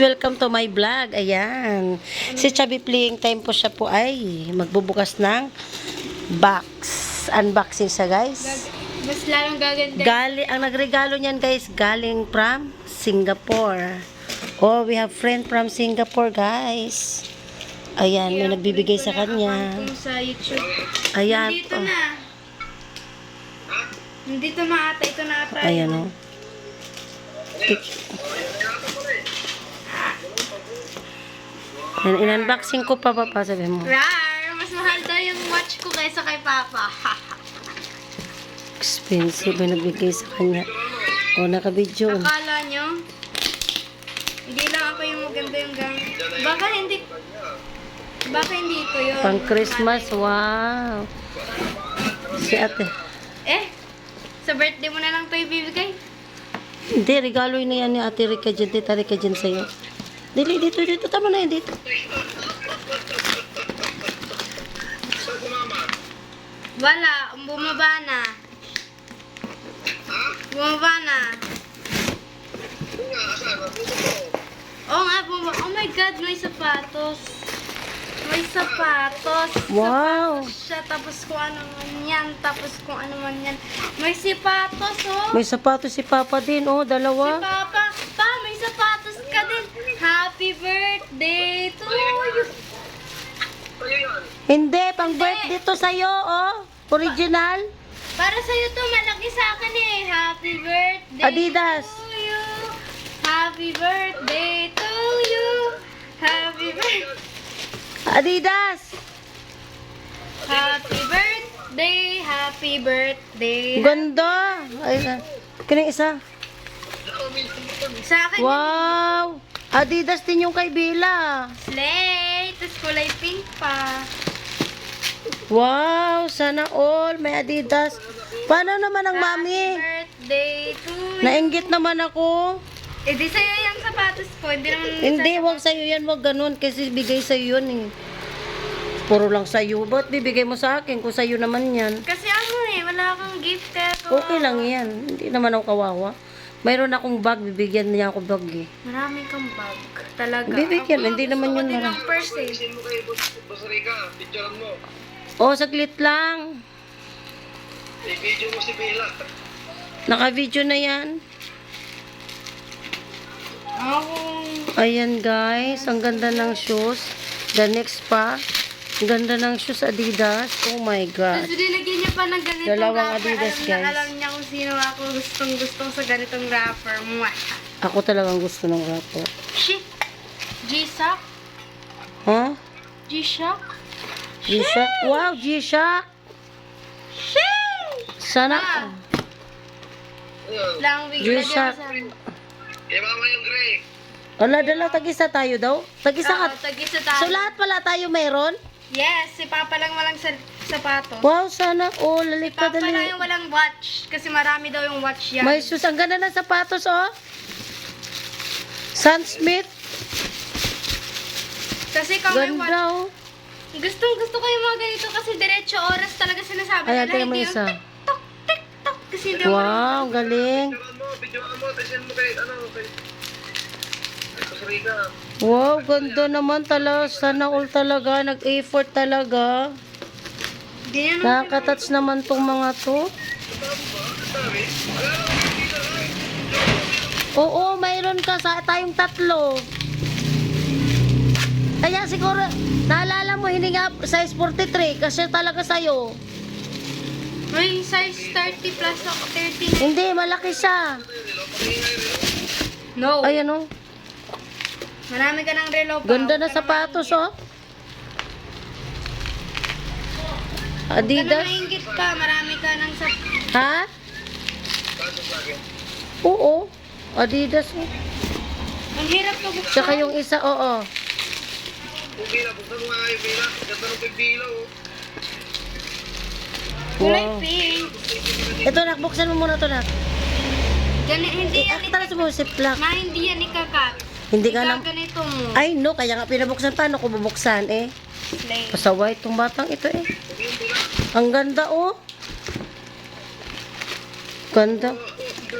Welcome to my vlog. Ayan. Si Chubby Playing Time po siya po ay magbubukas ng box. Unboxing siya, guys. Mas lalong gaganda. Ang nagregalo niyan, guys, galing from Singapore. Oh, we have friend from Singapore, guys. Ayan, may nagbibigay sa kanya. Sa YouTube. Ayan. Nandito Oh. na. Nandito na ata. Ito na ata. Ayan, oh. In-unboxing ko pa, sabi mo. Rar! Mas mahal daw yung watch ko kaysa kay Papa. Expensive ay nagbigay sa kanya. O, naka-video. Akala nyo? Hindi lang ako yung maganda yung gamit. Baka hindi ito yun. Pang Christmas, wow. Si ate. Sa birthday mo na lang ito ibibigay? Hindi, regalo yun na yan ni ate Rika dyan. Tita Rika dyan sa'yo. Dili, dito. Tama na yun, dito. Wala. Bumaba na. Bumaba na. Oo nga, bumaba. Oh my God, may sapatos. May sapatos. Wow. Sapatos siya, tapos kung ano man yan, tapos kung ano man yan. May sapatos, oh. May sapatos si Papa din, oh, Si dalawa. Papa, may sapatos ka din. Happy birthday to you. Hindi, pang birthday to sa'yo, oh. Original. Para sa'yo to, malaki sa akin eh. Happy birthday Adidas. to you. Happy birthday to you. Happy birthday. Adidas. Happy birthday. Happy birthday. Ganda. Ay, kining isa. Sa akin, Wow. Adidas din yung kay Bila. slay. Tapos kulay pink pa. Wow, sana all. May Adidas. Paano naman ang Happy mami? birthday to you. Nainggit naman ako. Eh di sa'yo yung sapatos ko. Hindi naman Hindi, wag sa'yo yan. Wag ganun. Kasi bigay sa'yo yun eh. Puro lang sa'yo. Ba't bibigay mo sa akin kung sa'yo naman yan? Kasi ano eh, wala kang gift kaya kawawa. Okay lang yan. Hindi naman ako kawawa. Mayroon akong bag. Bibigyan niya ako bag eh. Marami kang bag. Talaga. Bibigyan. Ako, Hindi naman yun gusto ko din marami. ng purse eh. Isin mo kay Boss Rica, picturean mo. Oh, saglit lang. I-video mo si Bella. Naka-video na yan. Ako. Ayan guys. Ang ganda ng shoes. The next pa. Ang ganda ng shoes Adidas. Oh my God. Tapos dinagyan niya pa ng ganitong Dalawang wrapper. Adidas, Alam guys. Na, alam niya kung sino ako gustong sa ganitong wrapper. Mwah. Ako talagang gusto ng rapper. Shit. G-Shock? Ha? G-Shock? G-Shock? Wow, G-Shock! Shit! Sana. Ayun. Lang wig G-Shock. Mama yung gray. Wala, dala, tag-isa tayo daw. Tag-isa ka. Tagisa So, tayo. lahat pala tayo mayroon? Yes, si Papa lang walang sapatos. Wow, sana. Oh, Si lalit ka Papa lang dali. yung walang watch. Kasi marami daw yung watch yan. May shoes. Ang ganda ng sapatos, oh. Sam Smith. Kasi kung may watch, Ganda, oh. gusto ko yung mga ganito kasi diretso oras talaga sinasabi Ayan, nila. tingnan mo Hindi isa. yung tiktok, tiktok. Kasi hindi ako Wow, galing. Picturean mo, isin mo kay, kay Boss Rica. Wow, ganda naman talaga. Sana all talaga. Nag-effort talaga. Hindi yan. Nakaka-touch naman tong mga to. Oo, mayroon ka sa tayong tatlo. Kaya siguro, naalala mo, hindi nga size 43 kasi talaga sa'yo. May size 30 plus ako, 39. Hindi, malaki siya. No. Ayan o. Marami ka ng relo pa. Ganda na Huwag ka sapatos naman oh. Adidas. maingit pa. Marami ka ng sapatos. Ha? Oo. Adidas oh. Ang hirap ko buksan. Tsaka yung isa, oo. Kung Bella, buksan mo nga kay Bella. Ganda ng kay Bella, oh. Kulay Wow. pink. Ito nak, buksan mo muna ito nak. Hindi yan. Tara sa mo, ziplock. Hindi yan ikakat. Hindi ka na. Ganito mo. Ay no, kaya nga pinabuksan. Paano ko bubuksan eh? Slay. Pasaway itong batang ito eh. Ang ganda oh. Ganda. Ganda.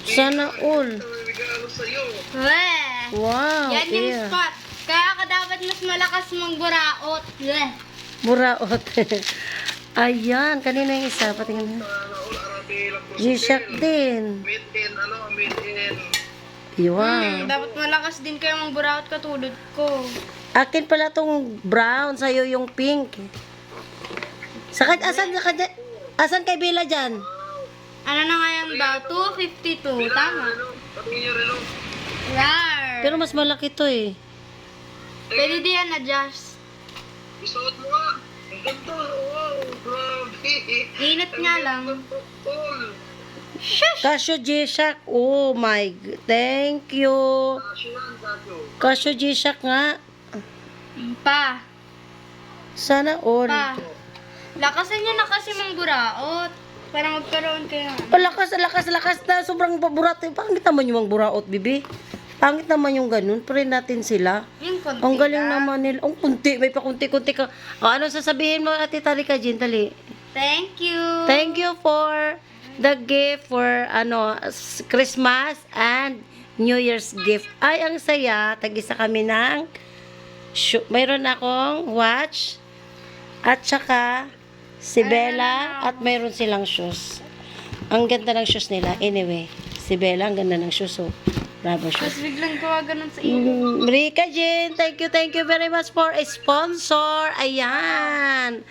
Sana all. Regalo sa'yo. Weh! Wow. Yan yung yeah. spot. Kaya ka dapat mas malakas mangburaot. Bleh. Buraot. Ayan, kanina yung isa. Patingin na. All Arabi lang po. G-Shock din. Made in, made in. Wow. Dapat malakas din kayo mangburaot katulad ko. Akin pala tong brown, sa'yo yung pink. Sakit, asan kay Bila dyan? Ano na nga yan daw? 252. Tama. Sabi niyo rin, Rar. Pero mas malaki to eh. Pwede din yan adjust. isuot mo nga. Ang ganda. Wow, grabe. Init nga lang. Tol. Shush! Casio G-Shock. Oh my, thank you. Kasyo yan, kasyo. Casio G-Shock nga. Pa. Sana all. Pa. Lakasan niya na kasi mangburaot. Para magkaroon kayo. Lakas na. Sobrang paborato. Pangit naman yung buraot, bibi. Pangit naman yung ganun. Pray natin sila. Yung konti Ang galing lang. naman nila. Ang kunti. May pakunti-kunti ka. O, ano sasabihin mo, Ate Tarika Jean? Tali. Thank you. Thank you for the gift for Christmas and New Year's gift. Ay, ang saya. Tag-isa kami ng mayroon akong watch at saka si Bella at mayroon silang shoes. Ang ganda ng shoes nila. Anyway, si Bella, ang ganda ng shoes. So, bravo shoes. Tapos biglang gawa ganun sa iyo. Rika Jean, thank you very much for a sponsor. Ayan.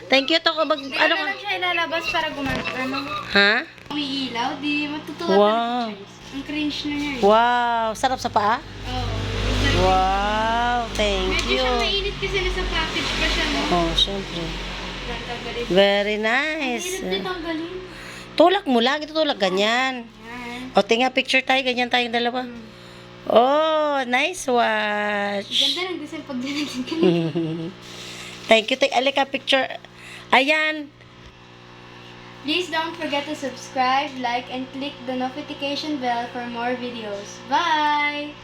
Thank you to ano Ano na lang siya ilalabas para gumano. ha? Umiilaw, di matutuwa Wow. talaga siya. Ang cringe na niya. Wow, sarap sa paa. Oo. Wow, thank Medyo you. siya mainit kasi nasa package pa siya, no? Oh, syempre. Tanggalin. Very Hirap nice. din tanggalin. Tulak mo lang, ito tulak ganyan. Yan. O, tinga picture tayo, ganyan tayong dalawa. Oh, nice watch. Ganda ng design pag dinagin ka. Thank you. Alika picture. Ayan. Please don't forget to subscribe, like, and click the notification bell for more videos. Bye!